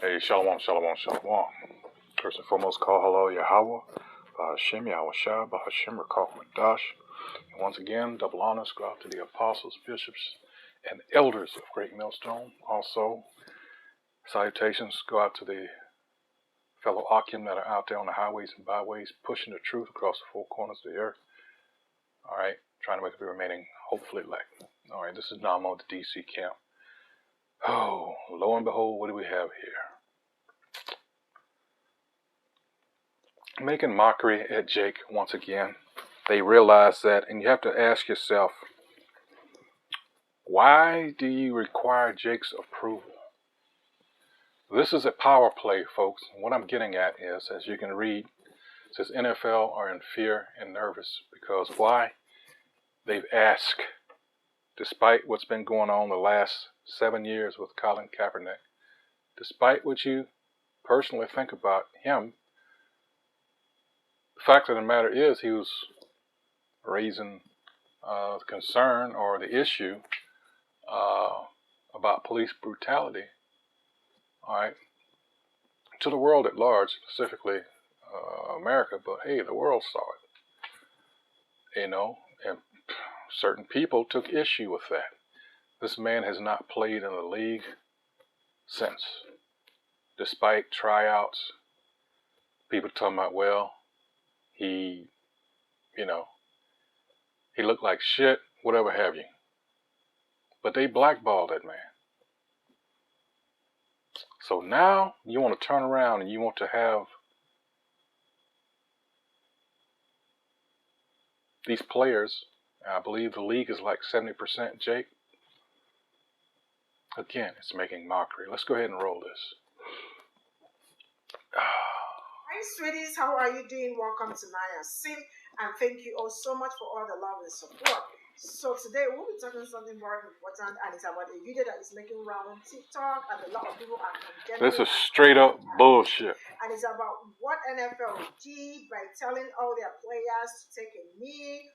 Hey, shalom, shalom, shalom. First and foremost, call hello Yahweh, Bahashem, Yahweh Shah, Bahashem, Rakah Madash. And once again, double honors go out to the apostles, bishops, and elders of Great Millstone. Also, salutations go out to the fellow Akim that are out there on the highways and byways, pushing the truth across the four corners of the earth. All right, trying to make the remaining hopefully elect. All right, this is Namo, the DC camp. Oh, lo and behold, what do we have here? Making mockery at Jake once again. They realize that, and you have to ask yourself, why do you require Jake's approval? This is a power play, folks. What I'm getting at is, as you can read, it says NFL are in fear and nervous because why? They've asked, despite what's been going on the last 7 years with Colin Kaepernick, despite what you personally think about him, the fact of the matter is he was raising concern or the issue about police brutality, all right, to the world at large, specifically America, but hey, the world saw it, and certain people took issue with that. This man has not played in the league since, despite tryouts. People talking about, well, he looked like shit, whatever have you. But they blackballed that man. So now you want to turn around and you want to have these players, I believe the league is like 70% Jake. Again, it's making mockery. Let's go ahead and roll this. Hi, sweeties. How are you doing? Welcome to Naya Sim, and thank you all so much for all the love and support. So today we'll be talking something very important, and it's about a video that is making round on TikTok, and a lot of people are condemning. This is straight up bullshit. And it's about what NFL did by telling all their players to take a knee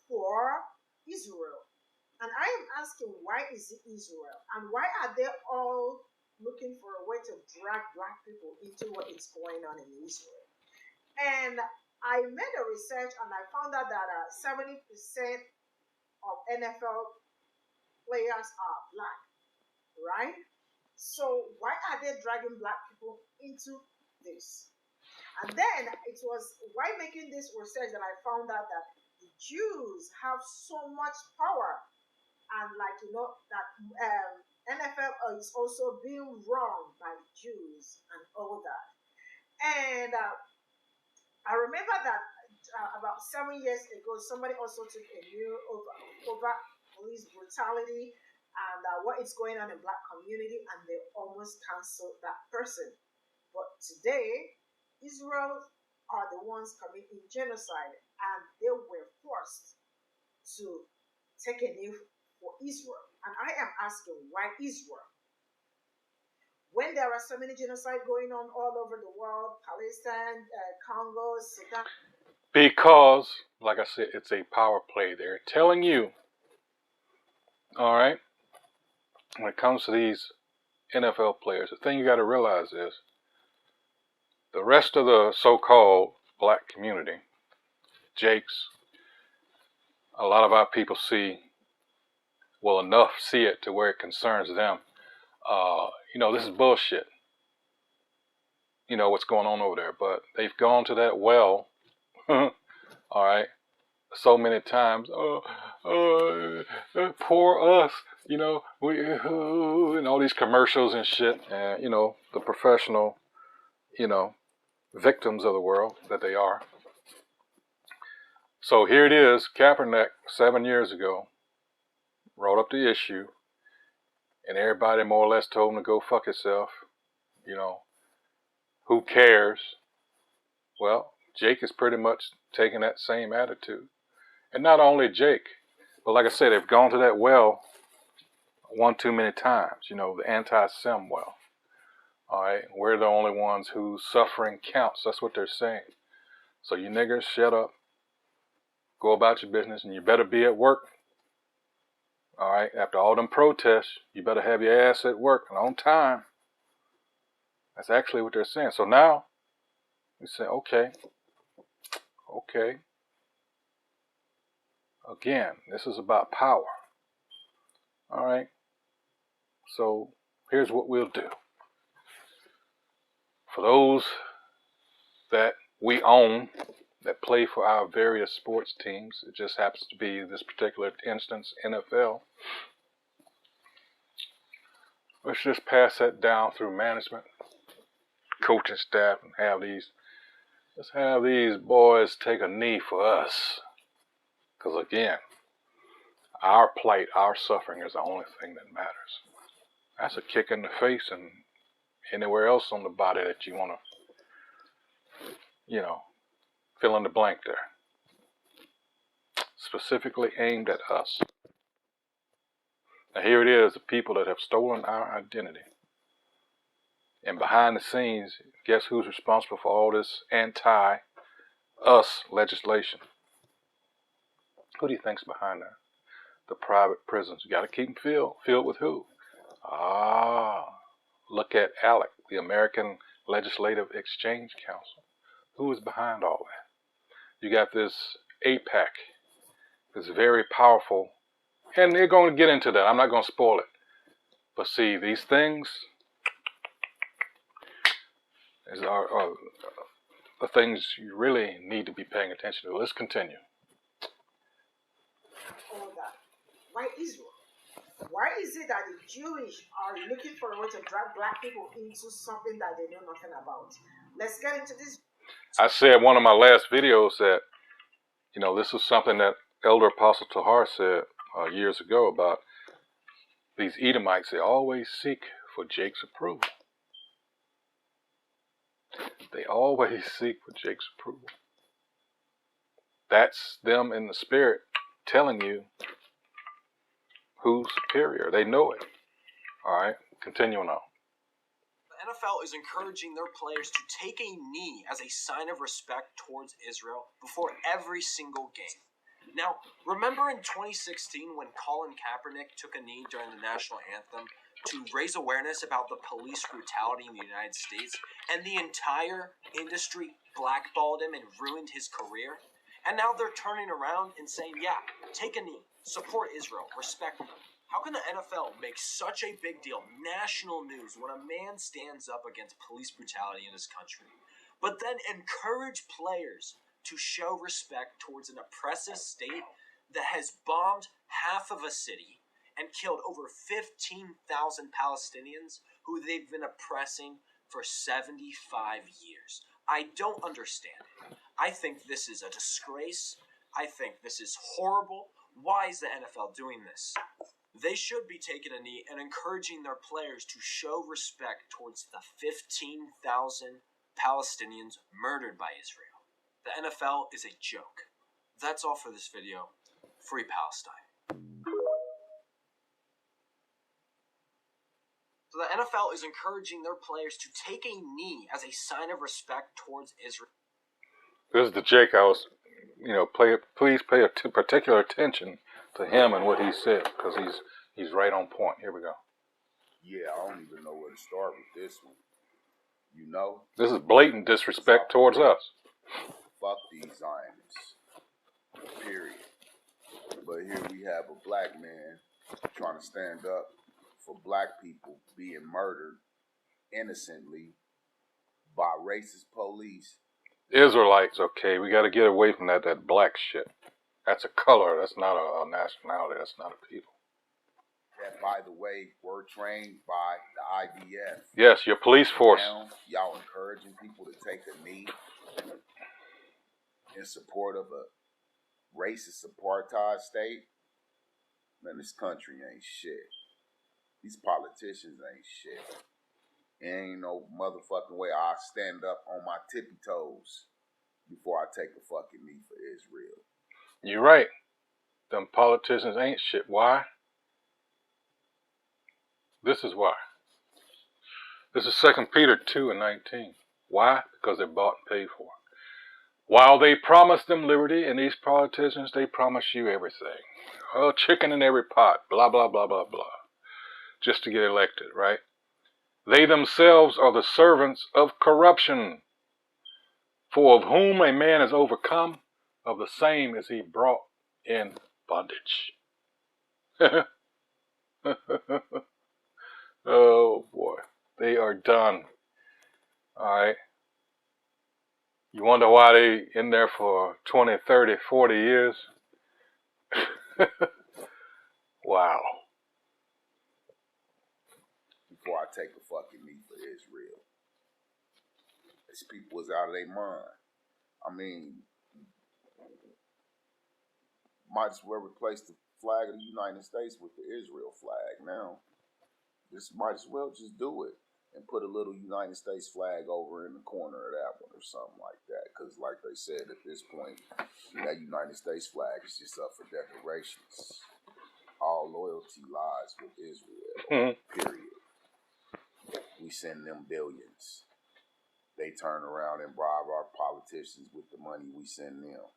for Israel. And I am asking, why is it Israel? And why are they all looking for a way to drag black people into what is going on in Israel? And I made a research and I found out that 70% of NFL players are black, right? So why are they dragging black people into this? And then it was while making this research that I found out that the Jews have so much power, and that NFL is also being run by Jews and all that. And I remember that about 7 years ago, somebody also took a new over police brutality and what is going on in black community, and they almost canceled that person. But today, Israel are the ones committing genocide, and they were forced to take a knee for Israel. And I am asking, why Israel? When there are so many genocide going on all over the world, Palestine, Congo, Sudan. Because, like I said, it's a power play. They're telling you, all right, when it comes to these NFL players, the thing you got to realize is the rest of the so-called black community, Jakes, a lot of our people see it to where it concerns them. This is bullshit. What's going on over there. But they've gone to that well, all right, so many times. Poor us, we and all these commercials and shit. And, the professional, victims of the world that they are. So here it is, Kaepernick, 7 years ago, brought up the issue, and everybody more or less told him to go fuck himself. Who cares? Well, Jake is pretty much taking that same attitude. And not only Jake, but like I said, they've gone to that well one too many times, the anti-sim well. All right, we're the only ones whose suffering counts. That's what they're saying. So you niggers, shut up. Go about your business, and you better be at work. All right, after all them protests, you better have your ass at work and on time. That's actually what they're saying. So now we say, okay. Again, this is about power. All right. So here's what we'll do. For those that we own, that play for our various sports teams, it just happens to be this particular instance, NFL. Let's just pass that down through management, coaching staff, and let's have these boys take a knee for us. Because again, our plight, our suffering is the only thing that matters. That's a kick in the face and anywhere else on the body that you want to, fill in the blank there. Specifically aimed at us. Now here it is, the people that have stolen our identity. And behind the scenes, guess who's responsible for all this anti-us legislation? Who do you think's behind that? The private prisons. You got to keep them filled with who? Look at ALEC, the American Legislative Exchange Council. Who is behind all that? You got this APAC, this very powerful, and they're going to get into that. I'm not going to spoil it. But see, these things are the things you really need to be paying attention to. Let's continue. All that. Why Israel? Why is it that the Jewish are looking for a way to drag black people into something that they know nothing about? Let's get into this. I said in one of my last videos that, this is something that Elder Apostle Tahar said years ago about these Edomites. They always seek for Jake's approval. They always seek for Jake's approval. That's them in the spirit telling you who's superior. They know it. All right, continuing on. The NFL is encouraging their players to take a knee as a sign of respect towards Israel before every single game. Now, remember in 2016 when Colin Kaepernick took a knee during the national anthem to raise awareness about the police brutality in the United States, and the entire industry blackballed him and ruined his career? And now they're turning around and saying, yeah, take a knee, support Israel, respect them. How can the NFL make such a big deal, national news, when a man stands up against police brutality in his country, but then encourage players to show respect towards an oppressive state that has bombed half of a city and killed over 15,000 Palestinians who they've been oppressing for 75 years? I don't understand it. I think this is a disgrace. I think this is horrible. Why is the NFL doing this? They should be taking a knee and encouraging their players to show respect towards the 15,000 Palestinians murdered by Israel. The NFL is a joke. That's all for this video. Free Palestine. So the NFL is encouraging their players to take a knee as a sign of respect towards Israel. This is the Jake I was, please pay particular attention to him and what he said, because he's right on point. Here we go. Yeah, I don't even know where to start with this one. This is blatant disrespect towards us. Fuck these Zionists. Period. But here we have a black man trying to stand up for black people being murdered innocently by racist police. Israelites, okay, we got to get away from that black shit. That's a color. That's not a nationality. That's not a people. That, by the way, were trained by the IDF. Yes, your police force. Now, y'all encouraging people to take a knee in support of a racist apartheid state. Man, this country ain't shit. These politicians ain't shit. Ain't no motherfucking way I stand up on my tippy toes before I take a fucking knee for Israel. You're right. Them politicians ain't shit. Why? This is why. This is 2 Peter 2:19. Why? Because they're bought and paid for. While they promise them liberty, and these politicians, they promise you everything. Oh, chicken in every pot, blah, blah, blah, blah, blah. Just to get elected, right? They themselves are the servants of corruption. For of whom a man is overcome, of the same is he brought in bondage. Oh boy, they are done. All right. You wonder why they in there for 20, 30, 40 years? Wow. Before I take a fucking knee for Israel. These people was out of their mind. I mean, might as well replace the flag of the United States with the Israel flag now. Just might as well just do it and put a little United States flag over in the corner of that one or something like that. Because like they said, at this point, that United States flag is just up for decorations. All loyalty lies with Israel, period. We send them billions. They turn around and bribe our politicians with the money we send them.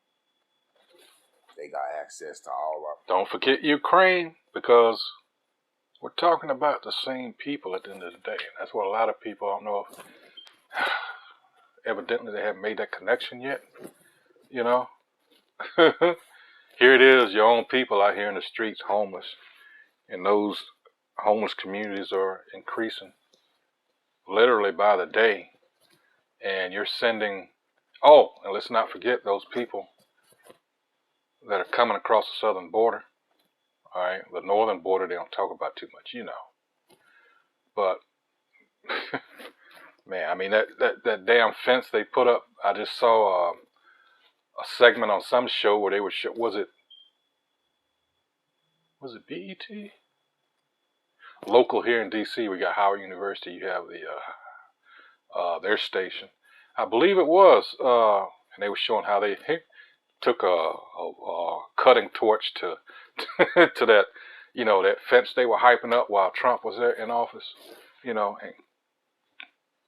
They got access to all our... Don't forget Ukraine, because we're talking about the same people at the end of the day. That's what a lot of people don't know if evidently they haven't made that connection yet. You know? Here it is, your own people out here in the streets homeless. And those homeless communities are increasing literally by the day. And you're sending, oh, and let's not forget those people that are coming across the southern border. All right, the northern border they don't talk about too much, you know. But man, I mean that damn fence they put up. I just saw a segment on some show where they were was it BET? Local here in DC, we got Howard University. You have the their station. I believe it was, and they were showing how they took a cutting torch to to that, you know, that fence they were hyping up while Trump was there in office, you know, and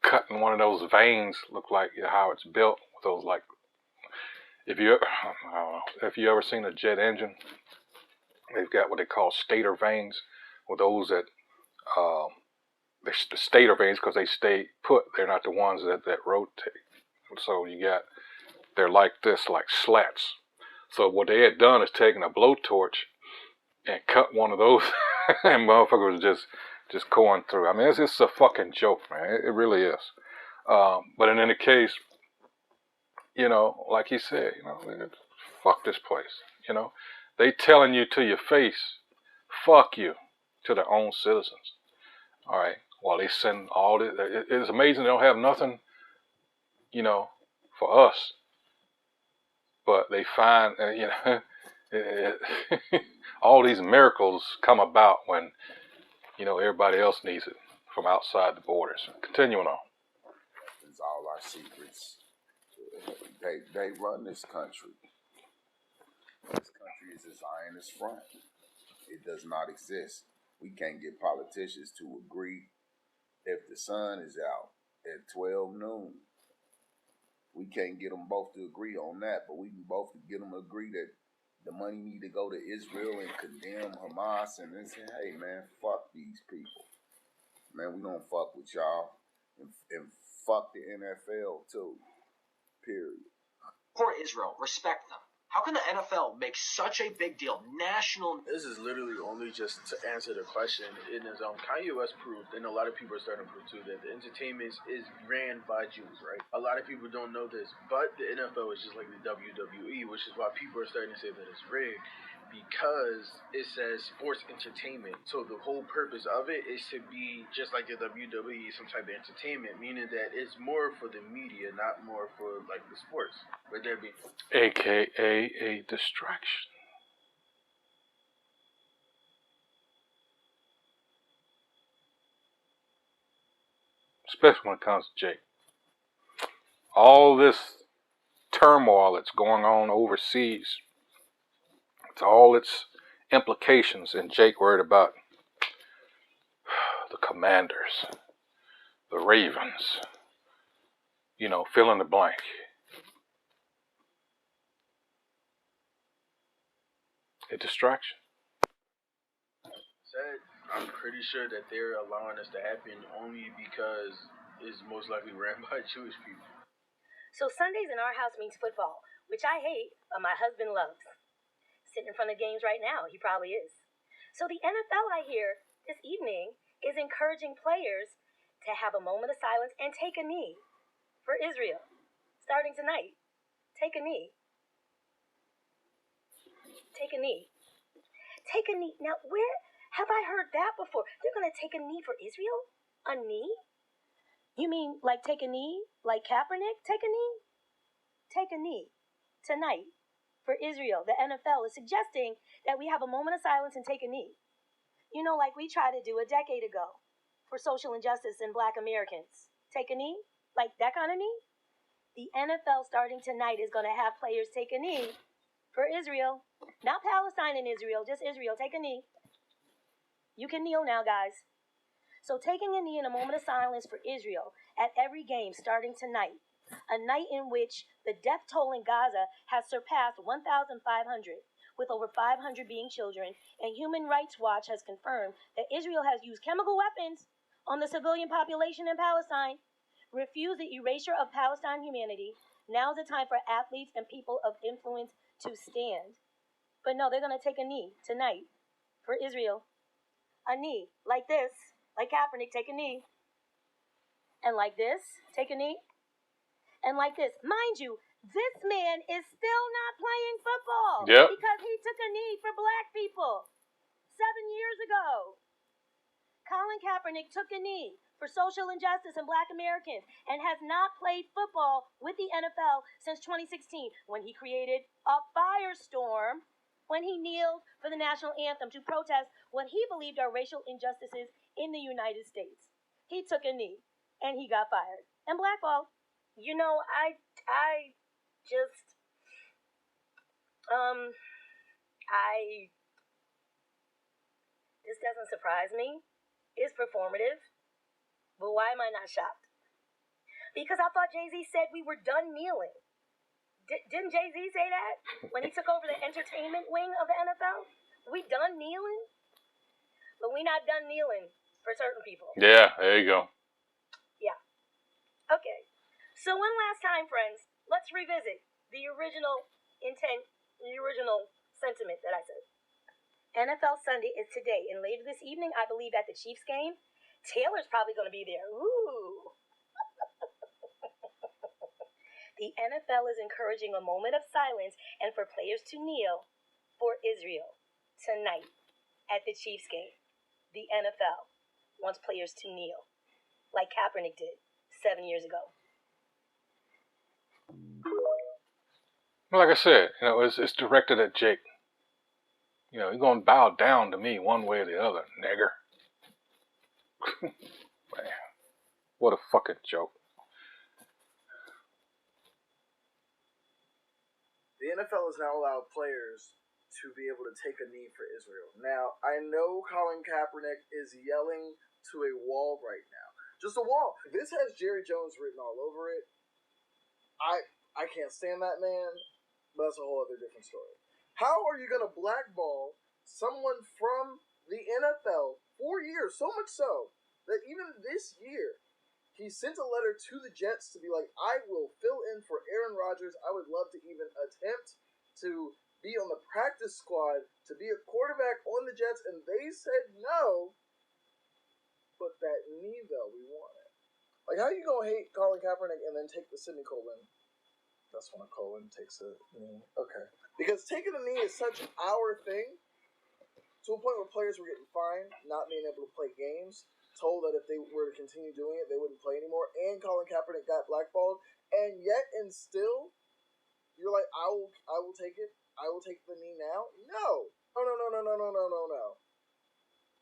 cutting one of those veins, look like how it's built with those, like, if you, I don't know, if you ever seen a jet engine, they've got what they call stator vanes, with those that they're the stator vanes because they stay put. They're not the ones that rotate. So you got, they're like this, like slats. So what they had done is taken a blowtorch and cut one of those, and motherfuckers was just going through. I mean, it's just a fucking joke, man. It really is. But in any case, you know, like he said, you know, fuck this place. You know, they telling you to your face, fuck you, to their own citizens. All right. While they send all this, it's amazing they don't have nothing, you know, for us. But they find, you know, all these miracles come about when, you know, everybody else needs it from outside the borders. Continuing on. It's all our secrets. They run this country. This country is a Zionist front. It does not exist. We can't get politicians to agree if the sun is out at 12 noon. We can't get them both to agree on that, but we can both get them to agree that the money need to go to Israel and condemn Hamas and then say, hey, man, fuck these people. Man, we don't fuck with y'all. And fuck the NFL, too. Period. For Israel, respect them. How can the NFL make such a big deal? National. This is literally only just to answer the question. Kanye West proved, and a lot of people are starting to prove too, that the entertainment is ran by Jews, right? A lot of people don't know this, but the NFL is just like the WWE, which is why people are starting to say that it's rigged, because it says sports entertainment. So the whole purpose of it is to be just like the WWE, some type of entertainment, meaning that it's more for the media, not more for like the sports. Would there be? AKA a distraction. Especially when it comes to Jake. All this turmoil that's going on overseas, it's all its implications, and Jake worried about the Commanders, the Ravens, you know, fill in the blank. A distraction. Said, I'm pretty sure that they're allowing this to happen only because it's most likely ran by Jewish people. So Sundays in our house means football, which I hate, but my husband loves. Sitting in front of games right now, he probably is. So the NFL, I hear, this evening is encouraging players to have a moment of silence and take a knee for Israel. Starting tonight, take a knee. Take a knee. Take a knee. Now, where have I heard that before? They're going to take a knee for Israel? A knee? You mean like take a knee? Like Kaepernick? Take a knee? Take a knee. Tonight, for Israel, the NFL is suggesting that we have a moment of silence and take a knee. You know, like we tried to do a decade ago for social injustice in Black Americans. Take a knee? Like that kind of knee? The NFL starting tonight is going to have players take a knee for Israel. Not Palestine and Israel, just Israel. Take a knee. You can kneel now, guys. So taking a knee in a moment of silence for Israel at every game starting tonight, a night in which the death toll in Gaza has surpassed 1,500, with over 500 being children, and Human Rights Watch has confirmed that Israel has used chemical weapons on the civilian population in Palestine. Refuse the erasure of Palestine humanity. Now's the time for athletes and people of influence to stand. But no, they're going to take a knee tonight for Israel. A knee like this, like Kaepernick, take a knee. And like this, take a knee. And like this. Mind you, this man is still not playing football. Yep. Because he took a knee for Black people 7 years ago. Colin Kaepernick took a knee for social injustice and Black Americans and has not played football with the NFL since 2016 when he created a firestorm when he kneeled for the national anthem to protest what he believed are racial injustices in the United States. He took a knee and he got fired and blackballed. You know, I just this doesn't surprise me. It's performative. But why am I not shocked? Because I thought Jay-Z said we were done kneeling. Didn't Jay-Z say that when he took over the entertainment wing of the NFL? We done kneeling? But we not done kneeling for certain people. Yeah, there you go. Yeah. Okay. So one last time, friends, let's revisit the original intent, the original sentiment that I said. NFL Sunday is today, and later this evening, I believe at the Chiefs game, Taylor's probably going to be there. Ooh. The NFL is encouraging a moment of silence and for players to kneel for Israel tonight at the Chiefs game. The NFL wants players to kneel, like Kaepernick did 7 years ago. Like I said, it's directed at Jake. You're going to bow down to me one way or the other, nigger. Man, what a fucking joke. The NFL has now allowed players to be able to take a knee for Israel. Now, I know Colin Kaepernick is yelling to a wall right now. Just a wall. This has Jerry Jones written all over it. I can't stand that man, but that's a whole other different story. How are you going to blackball someone from the NFL 4 years? So much so that even this year, he sent a letter to the Jets to be like, I will fill in for Aaron Rodgers. I would love to even attempt to be on the practice squad, to be a quarterback on the Jets, and they said no. But that knee, though, we want it. Like, how you going to hate Colin Kaepernick and then take the semicolon? That's when a colon takes a knee. Okay. Because taking a knee is such our thing, to a point where players were getting fined, not being able to play games, told that if they were to continue doing it, they wouldn't play anymore, and Colin Kaepernick got blackballed, and yet and still, you're like, I will take it. I will take the knee now. No. No.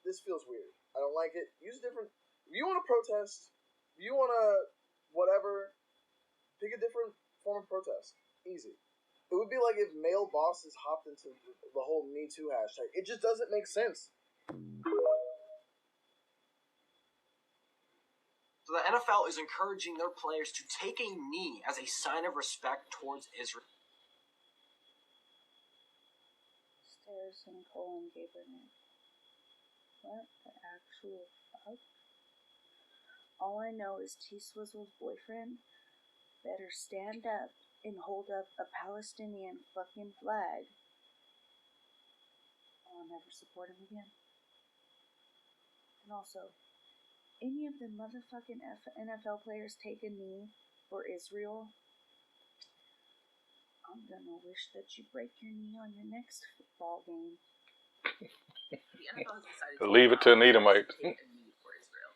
This feels weird. I don't like it. Use different. If you want to protest, if you want to whatever, pick a different form of protest. Easy. It would be like if male bosses hopped into the whole Me Too hashtag. It just doesn't make sense. So the NFL is encouraging their players to take a knee as a sign of respect towards Israel. Stairs and Colin Kaepernick. What the actual fuck? All I know is T-Swizzle's boyfriend better stand up and hold up a Palestinian fucking flag. I'll never support him again. And also, any of the motherfucking NFL players take a knee for Israel, I'm gonna wish that you break your knee on your next football game. The NFL has decided to leave it to an Edomite. Take a knee for Israel.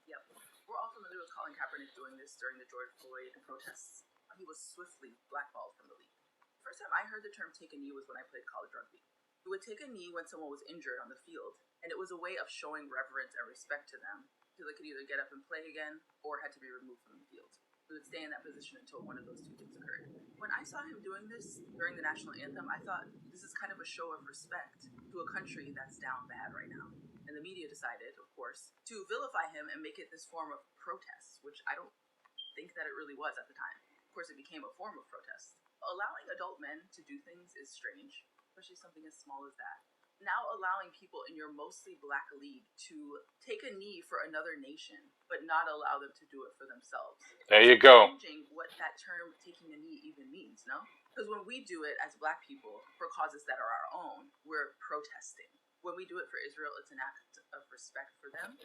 Yep. We're all familiar with Colin Kaepernick doing this during the George Floyd protests. He was swiftly blackballed from the league. The first time I heard the term take a knee was when I played college rugby. We would take a knee when someone was injured on the field, and it was a way of showing reverence and respect to them, so they could either get up and play again, or had to be removed from the field. We would stay in that position until one of those two things occurred. When I saw him doing this during the national anthem, I thought, this is kind of a show of respect to a country that's down bad right now. And the media decided, of course, to vilify him and make it this form of protest, which I don't think that it really was at the time. Of course, it became a form of protest. Allowing adult men to do things is strange, especially something as small as that. Now allowing people in your mostly black league to take a knee for another nation, but not allow them to do it for themselves. There you go. Changing what that term taking a knee even means, no? Because when we do it as black people for causes that are our own, we're protesting. When we do it for Israel, it's an act of respect for them.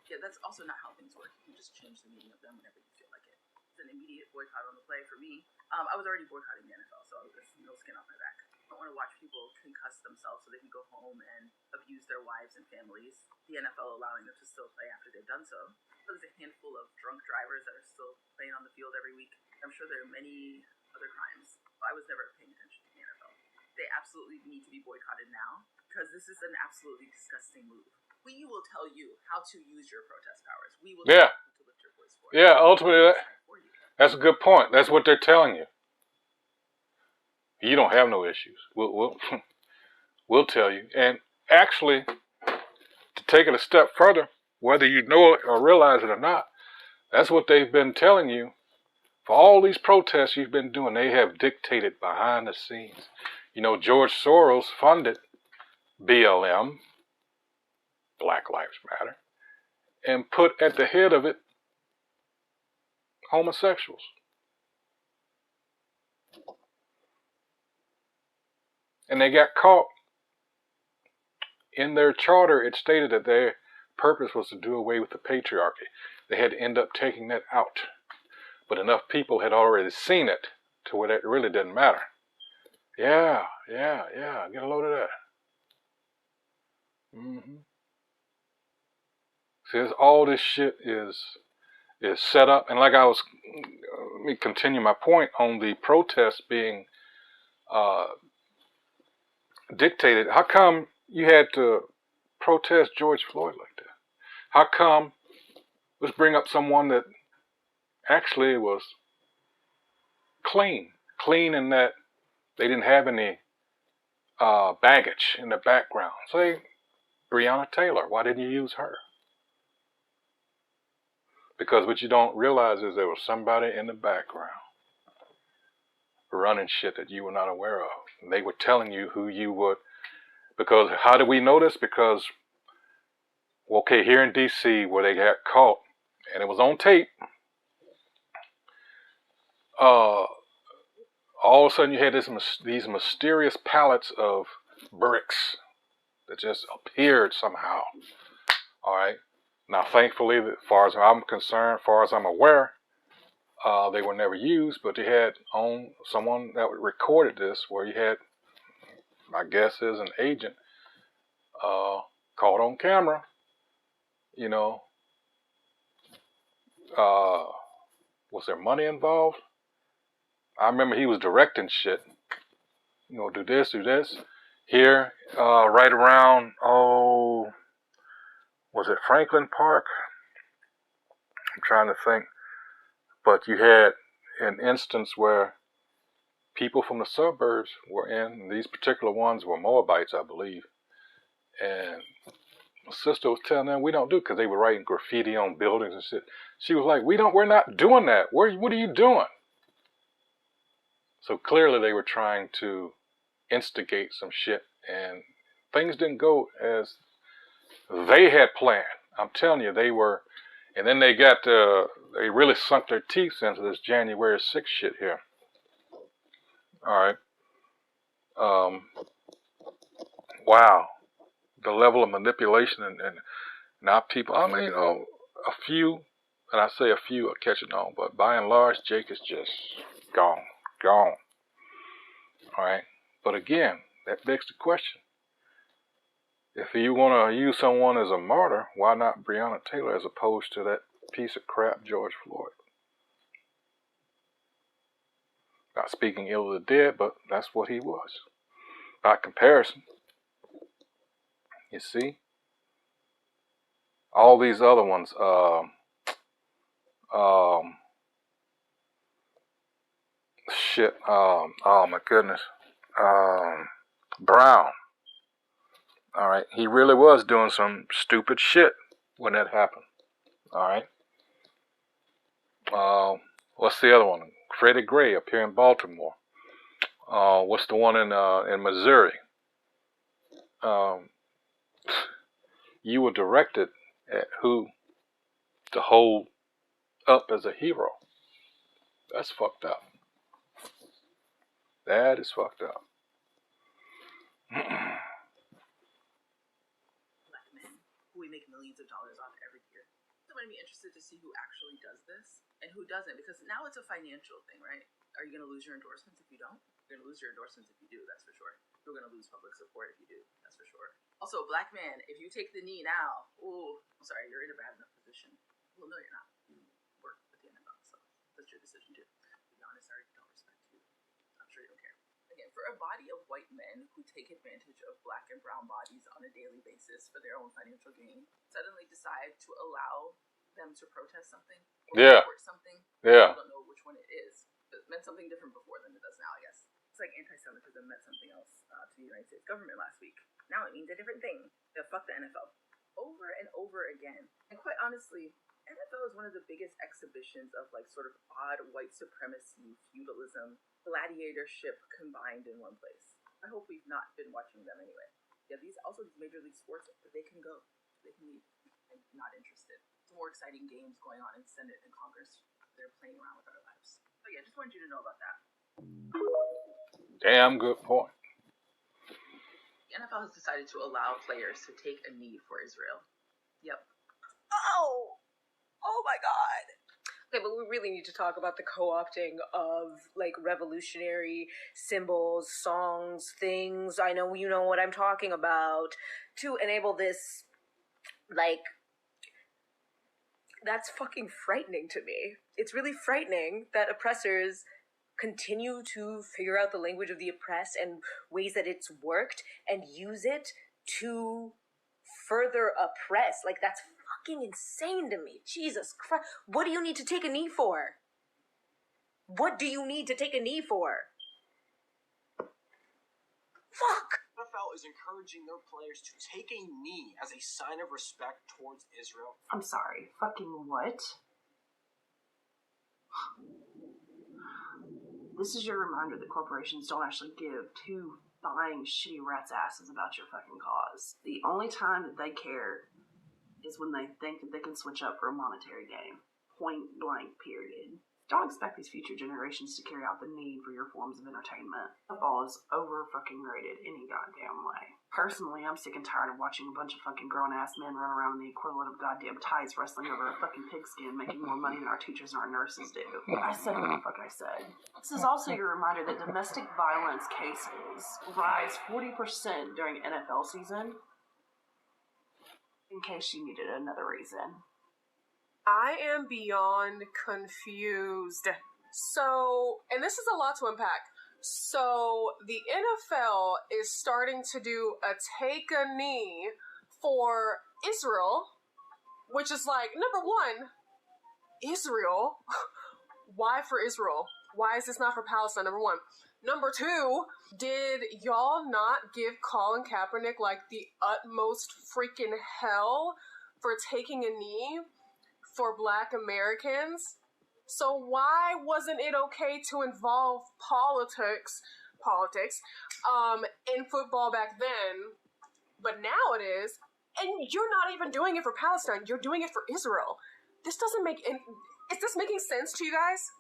Yeah, that's also not how things work. You can just change the meaning of them whenever you feel like it. It's an immediate boycott on the play for me. I was already boycotting the NFL, so there's no skin off my back. I don't want to watch people concuss themselves so they can go home and abuse their wives and families. The NFL allowing them to still play after they've done so. There's a handful of drunk drivers that are still playing on the field every week. I'm sure there are many other crimes. I was never paying attention to the NFL. They absolutely need to be boycotted now, because this is an absolutely disgusting move. We will tell you how to use your protest powers. We will tell you to lift your voice for it. Yeah, ultimately, that's a good point. That's what they're telling you. You don't have no issues. We'll tell you. And actually, to take it a step further, whether you know it or realize it or not, that's what they've been telling you. For all these protests you've been doing, they have dictated behind the scenes. You know, George Soros funded BLM, Black Lives Matter, and put at the head of it homosexuals. And they got caught. In their charter, it stated that their purpose was to do away with the patriarchy. They had to end up taking that out. But enough people had already seen it to where that really didn't matter. Yeah, get a load of that. See, all this shit is set up. And like let me continue my point on the protests being dictated. How come you had to protest George Floyd like that? How come, let's bring up someone that actually was clean in that they didn't have any baggage in the background. Say, Breonna Taylor, why didn't you use her? Because what you don't realize is there was somebody in the background running shit that you were not aware of. And they were telling you who you would. Because how do we know this? Because, okay, here in D.C. where they got caught, and it was on tape, all of a sudden you had these mysterious pallets of bricks that just appeared somehow. All right. Now, thankfully, as far as I'm concerned, as far as I'm aware, they were never used, but they had on someone that recorded this where you had, my guess is an agent, caught on camera, you know, was there money involved? I remember he was directing shit, you know, do this. Here, right around, was it Franklin Park? I'm trying to think. But you had an instance where people from the suburbs were in. These particular ones were Moabites, I believe. And my sister was telling them we don't do, because they were writing graffiti on buildings and shit. She was like, we're not doing that. What are you doing? So clearly they were trying to instigate some shit, and things didn't go as They had planned. I'm telling you, they were. And then they they really sunk their teeth into this January 6th shit here. All right. Wow. The level of manipulation and now people, I mean, a few, and I say a few are catching on, but by and large, Jake is just gone. All right. But again, that begs the question. If you want to use someone as a martyr, why not Breonna Taylor as opposed to that piece of crap George Floyd? Not speaking ill of the dead, but that's what he was. By comparison, you see, all these other ones, oh my goodness, Brown. All right, he really was doing some stupid shit when that happened. All right. What's the other one? Freddie Gray up here in Baltimore. What's the one in Missouri? You were directed at who to hold up as a hero. That's fucked up. That is fucked up. Black men who we make millions of dollars off every year. So I'm going to be interested to see who actually does this and who doesn't, because now it's a financial thing, right? Are you going to lose your endorsements if you don't? You're going to lose your endorsements if you do, that's for sure. You're going to lose public support if you do, that's for sure. Also, black man, if you take the knee now, I'm sorry, you're in a bad enough position. Well, no, you're not. You work with the NFL, so that's your decision too. To be honest, I don't respect you. I'm sure you don't care. Again, for a body of white men who take advantage of black and brown bodies on a daily basis for their own financial gain, suddenly decide to allow them to protest something or support something. I don't know which one it is. It meant something different before than it does now, I guess. It's like anti-Semitism meant something else to the United States government last week. Now it means a different thing. Fuck the NFL. Over and over again. And quite honestly, NFL is one of the biggest exhibitions of like sort of odd white supremacy, feudalism, gladiatorship combined in one place. I hope we've not been watching them anyway. Yeah, these major league sports, they can go. They can leave. I'm not interested. Some more exciting games going on in Senate and Congress. They're playing around with our lives. So yeah, just wanted you to know about that. Damn good point. The NFL has decided to allow players to take a knee for Israel. Yep. Oh my God. Okay, but we really need to talk about the co-opting of like revolutionary symbols, songs, things. I know you know what I'm talking about to enable this. Like, that's fucking frightening to me. It's really frightening that oppressors continue to figure out the language of the oppressed and ways that it's worked and use it to further oppress. Like, that's fucking insane to me. Jesus Christ. What do you need to take a knee for? What do you need to take a knee for? Fuck. NFL is encouraging their players to take a knee as a sign of respect towards Israel. I'm sorry. Fucking what? This is your reminder that corporations don't actually give two flying shitty rats' asses about your fucking cause. The only time that they care is when they think that they can switch up for a monetary gain. Point blank, period. Don't expect these future generations to carry out the need for your forms of entertainment. Football is over-fucking-rated any goddamn way. Personally, I'm sick and tired of watching a bunch of fucking grown-ass men run around in the equivalent of goddamn tights wrestling over a fucking pigskin, making more money than our teachers and our nurses do. I said what the fuck I said. This is also your reminder that domestic violence cases rise 40% during NFL season, in case you needed another reason. I am beyond confused. So, and this is a lot to unpack. So, the NFL is starting to do a take a knee for Israel, which is like, number one, Israel? Why for Israel? Why is this not for Palestine, number one? Number two, did y'all not give Colin Kaepernick like the utmost freaking hell for taking a knee for Black Americans? So why wasn't it okay to involve politics in football back then, but now it is? And you're not even doing it for Palestine. You're doing it for Israel. This doesn't make any... Is this making sense to you guys?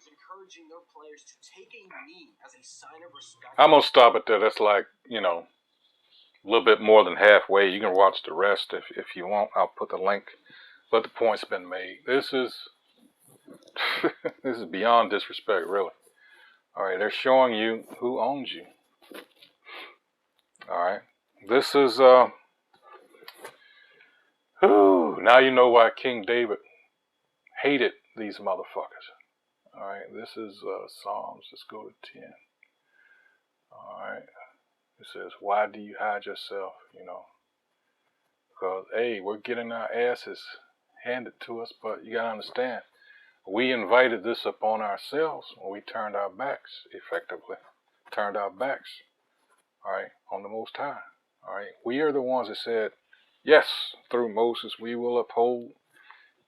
Encouraging their players to take a knee as a sign of respect. I'm going to stop it there. That's like, you know, a little bit more than halfway. You can watch the rest if you want. I'll put the link. But the point's been made. This is this is beyond disrespect, really. All right, they're showing you who owns you. All right, this is now you know why King David hated these motherfuckers. All right, this is Psalms. Let's go to 10. All right, it says, "Why do you hide yourself?" You know, because hey, we're getting our asses handed to us, but you gotta understand, we invited this upon ourselves when we turned our backs, effectively, turned our backs, all right, on the Most High. All right, we are the ones that said, yes, through Moses, we will uphold,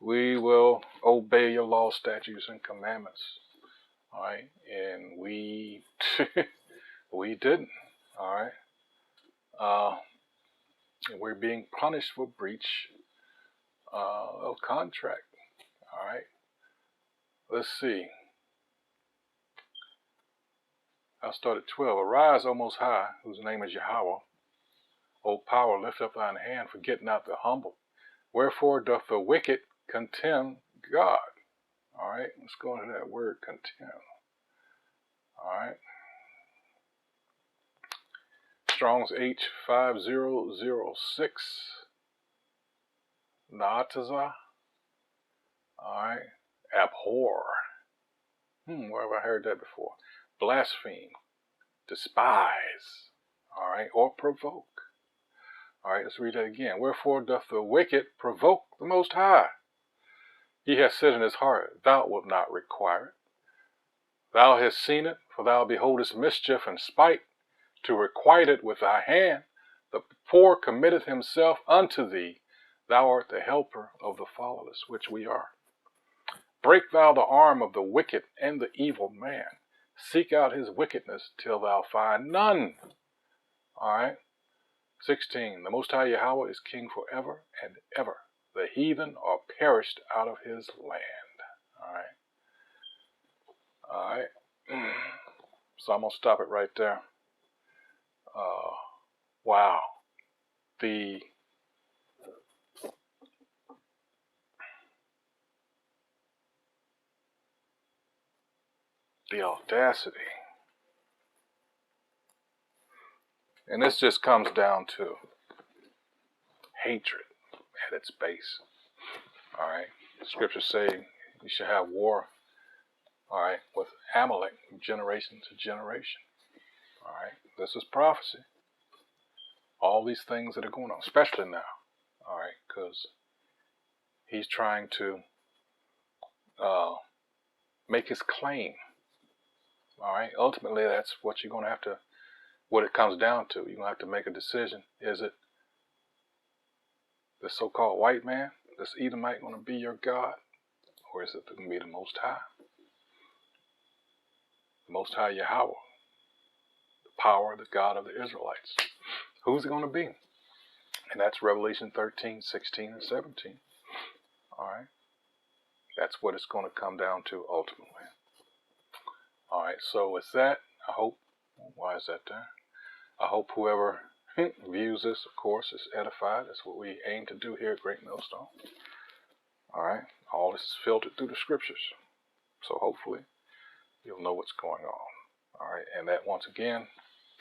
we will obey your law, statutes, and commandments. All right, and we we didn't. All right, and we're being punished for breach of contract. All right, let's see. I'll start at 12. Arise, O Most High, whose name is Yahweh. O power, lift up thine hand, forget not the humble. Wherefore doth the wicked contemn God? All right, let's go into that word, contemn. All right. Strong's H5006. Naataza. All right. Abhor. Where have I heard that before? Blaspheme. Despise. All right. Or provoke. All right, let's read that again. Wherefore doth the wicked provoke the Most High? He hath said in his heart, thou wilt not require it. Thou hast seen it, for thou beholdest mischief and spite, to requite it with thy hand. The poor committeth himself unto thee. Thou art the helper of the fatherless, which we are. Break thou the arm of the wicked and the evil man. Seek out his wickedness till thou find none. All right. 16. The Most High Yahweh is king forever and ever. The heathen are perished out of his land. All right. All right. So I'm going to stop it right there. Wow. The audacity. And this just comes down to hatred at its base. All right. The scriptures say you should have war, all right, with Amalek from generation to generation. All right. This is prophecy. All these things that are going on, especially now. All right. Because he's trying to make his claim. All right. Ultimately, that's what you're going to have to, what it comes down to. You're going to have to make a decision. Is it the so-called white man, this Edomite, going to be your God? Or is it going to be the Most High? The Most High Yahweh. The power, the God of the Israelites. Who's it going to be? And that's Revelation 13, 16, and 17. All right. That's what it's going to come down to ultimately. All right. So with that, I hope, why is that there? I hope whoever views this, of course, is edified. That's what we aim to do here at Great Millstone. All right. All this is filtered through the scriptures. So hopefully you'll know what's going on. All right. And that, once again,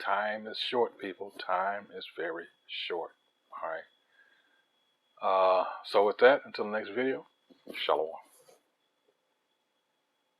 time is short, people. Time is very short. All right. So with that, until the next video, Shalom.